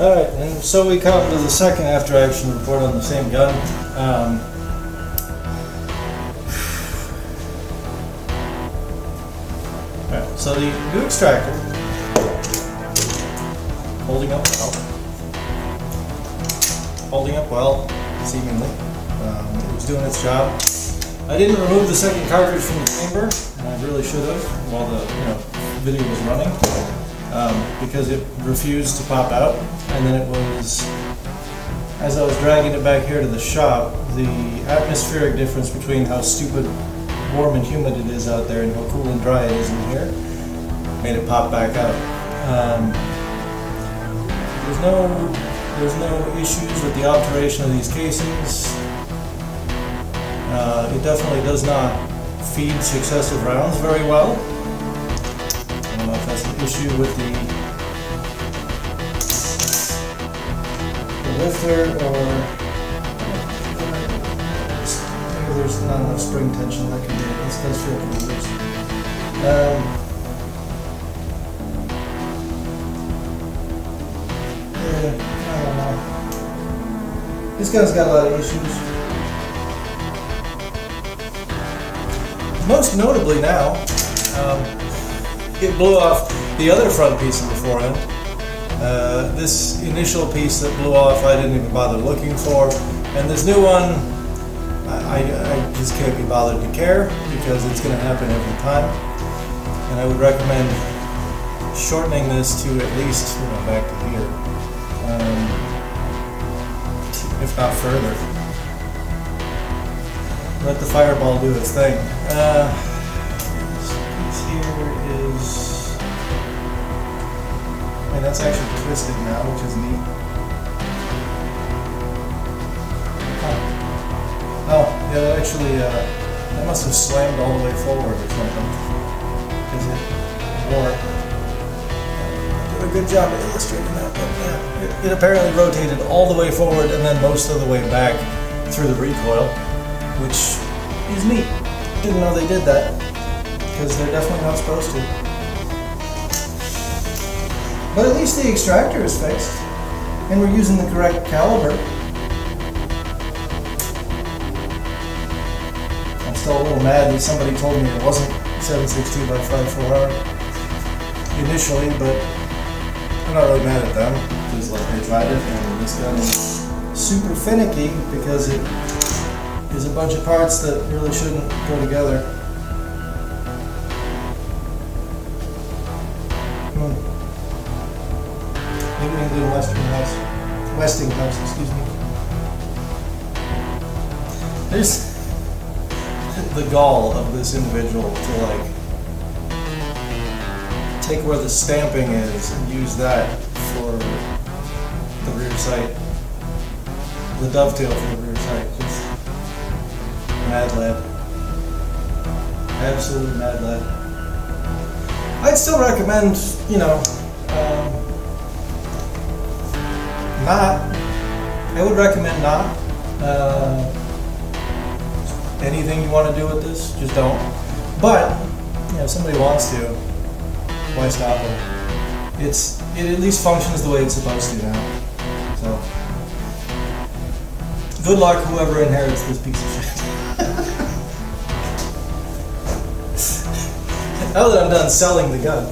Alright, and so we come to the second after action report on the same gun. Alright, so the new extractor, holding up well, seemingly. It was doing its job. I didn't remove the second cartridge from the chamber, and I really should have while the video was running, because it refused to pop out. And then it was, as I was dragging it back here to the shop, the atmospheric difference between how stupid warm and humid it is out there and how cool and dry it is in here made it pop back out. There's no issues with the alteration of these casings. It definitely does not feed successive rounds very well. I don't know if that's an issue with the lifter, or maybe there's not enough spring tension. That can be it. This does feel pretty loose. Yeah, I don't know. This gun's got a lot of issues. Most notably now, it blew off the other front piece of the forehand. This initial piece that blew off I didn't even bother looking for, and this new one I just can't be bothered to care because it's going to happen every time, and I would recommend shortening this to at least back to here, if not further. Let the fireball do its thing. This piece here is... And that's actually twisted now, which is neat. Oh, yeah, that actually, that must have slammed all the way forward or something. Because it wore it. Did a good job of illustrating that, but yeah. It apparently rotated all the way forward and then most of the way back through the recoil, which is neat. Didn't know they did that, because they're definitely not supposed to. But at least the extractor is fixed, and we're using the correct caliber. I'm still a little mad that somebody told me it wasn't 7.62 by 5.4R initially, but I'm not really mad at them, because like they tried it, and this gun is super finicky because it is a bunch of parts that really shouldn't go together. New England Westinghouse, excuse me. There's the gall of this individual to like take where the stamping is and use that for the rear sight, the dovetail for the rear sight. Just mad lad. Absolute mad lad. I'd still recommend, I would recommend not. Anything you want to do with this, just don't. But, if somebody wants to, why stop it? It at least functions the way it's supposed to now. So, good luck whoever inherits this piece of shit. Now that I'm done selling the gun.